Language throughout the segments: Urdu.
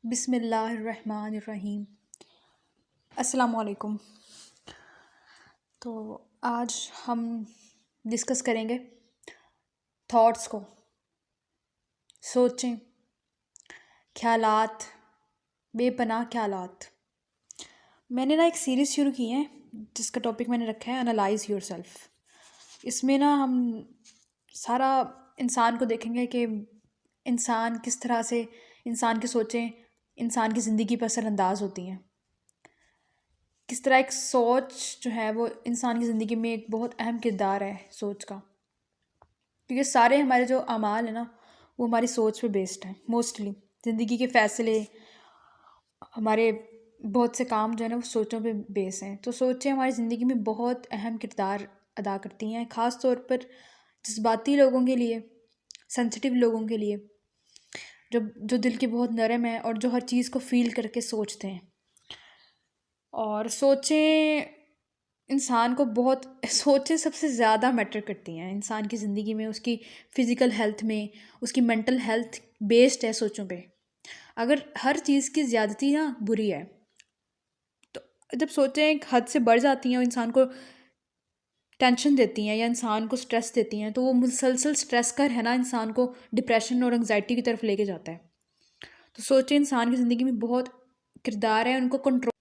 بسم اللہ الرحمن الرحیم۔ السلام علیکم۔ تو آج ہم ڈسکس کریں گے تھاٹس کو، سوچیں، خیالات، بے پناہ خیالات۔ میں نے ایک سیریز شروع کی ہے جس کا ٹاپک میں نے رکھا ہے انالائز یور سیلف۔ اس میں ہم سارا انسان کو دیکھیں گے کہ انسان کس طرح سے انسان کی سوچیں انسان کی زندگی پر اثر انداز ہوتی ہیں، کس طرح ایک سوچ جو ہے وہ انسان کی زندگی میں ایک بہت اہم کردار ہے سوچ کا، کیونکہ سارے ہمارے جو اعمال ہیں وہ ہماری سوچ پہ بیسڈ ہیں۔ موسٹلی زندگی کے فیصلے، ہمارے بہت سے کام جو ہے وہ سوچوں پہ بیس ہیں۔ تو سوچیں ہماری زندگی میں بہت اہم کردار ادا کرتی ہیں، خاص طور پر جذباتی لوگوں کے لیے، سینسٹیو لوگوں کے لیے، جو دل کے بہت نرم ہیں اور جو ہر چیز کو فیل کر کے سوچتے ہیں۔ اور سوچیں انسان کو سوچیں سب سے زیادہ میٹر کرتی ہیں انسان کی زندگی میں، اس کی فزیکل ہیلتھ میں، اس کی مینٹل ہیلتھ بیسڈ ہے سوچوں پہ۔ اگر ہر چیز کی زیادتی بری ہے، تو جب سوچیں ایک حد سے بڑھ جاتی ہیں اور انسان کو ٹینشن دیتی ہیں یا انسان کو سٹریس دیتی ہیں، تو وہ مسلسل سٹریس کا رہنا انسان کو ڈپریشن اور انگزائٹی کی طرف لے کے جاتا ہے۔ تو سوچیں انسان کی زندگی میں بہت کردار ہے ان کو کنٹرول،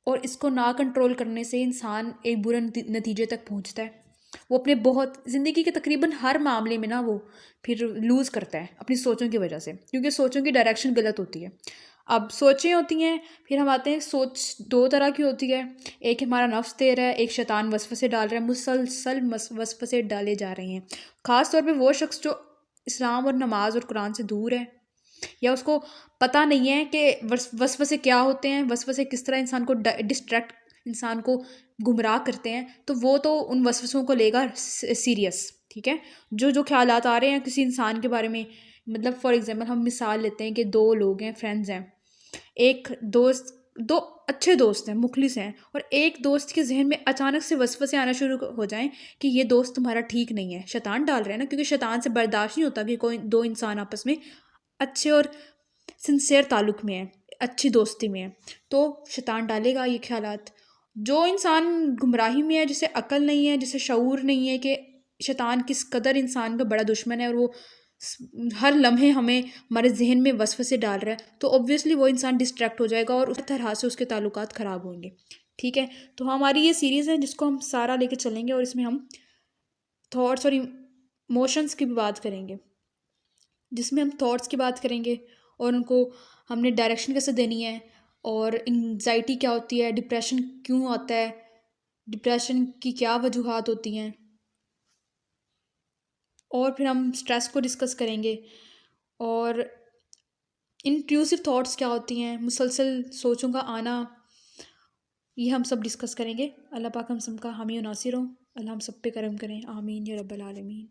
اور اس کو نہ کنٹرول کرنے سے انسان ایک برے نتیجے تک پہنچتا ہے۔ وہ اپنے زندگی کے تقریباً ہر معاملے میں وہ پھر لوز کرتا ہے اپنی سوچوں کی وجہ سے، کیونکہ سوچوں کی ڈائریکشن غلط ہوتی ہے۔ اب سوچیں ہوتی ہیں، پھر ہم آتے ہیں سوچ دو طرح کی ہوتی ہے، ایک ہمارا نفس دے رہا ہے، ایک شیطان وسوسے ڈال رہا ہے، مسلسل وسوسے ڈالے جا رہے ہیں۔ خاص طور پہ وہ شخص جو اسلام اور نماز اور قرآن سے دور ہے، یا اس کو پتہ نہیں ہے کہ وسوسے کیا ہوتے ہیں، وسوسے کس طرح انسان کو ڈسٹریکٹ، انسان کو گمراہ کرتے ہیں، تو وہ تو ان وسوسوں کو لے گا سیریس، ٹھیک ہے۔ جو خیالات آ رہے ہیں کسی انسان کے بارے میں، مطلب فار ایگزامپل ہم مثال لیتے ہیں کہ دو لوگ ہیں، فرینڈز ہیں، ایک دوست، دو اچھے دوست ہیں، مخلص ہیں، اور ایک دوست کے ذہن میں اچانک سے وسوسے آنا شروع ہو جائیں کہ یہ دوست تمہارا ٹھیک نہیں ہے، شیطان ڈال رہے ہیں کیونکہ شیطان سے برداشت نہیں ہوتا کہ کوئی دو انسان آپس میں اچھے اور سنسیئر تعلق میں ہے، اچھی دوستی میں ہے، تو شیطان ڈالے گا یہ خیالات۔ جو انسان گمراہی میں ہے، جسے عقل نہیں ہے، جسے شعور نہیں ہے کہ شیطان کس قدر انسان کا بڑا دشمن ہے اور وہ ہر لمحے ہمارے ذہن میں وسوسے ڈال رہا ہے، تو اوبویسلی وہ انسان ڈسٹریکٹ ہو جائے گا اور اس طرح سے اس کے تعلقات خراب ہوں گے، ٹھیک ہے۔ تو ہماری یہ سیریز ہے جس کو ہم سارا لے کے چلیں گے، اور اس میں ہم تھاٹس اور ایموشنس کی بھی بات کریں گے، جس میں ہم تھاٹس کی بات کریں گے اور ان کو ہم نے ڈائریکشن کیسے دینی ہے، اور انگزائٹی کیا ہوتی ہے، ڈپریشن کیوں آتا ہے، ڈپریشن کی کیا وجوہات ہوتی ہیں، اور پھر ہم سٹریس کو ڈسکس کریں گے، اور انٹروسو تھاٹس کیا ہوتی ہیں، مسلسل سوچوں کا آنا، یہ ہم سب ڈسکس کریں گے۔ اللہ پاک ہم سب کا حامی و ناصر ہوں، اللہ ہم سب پہ کرم کریں، آمین یا رب العالمین۔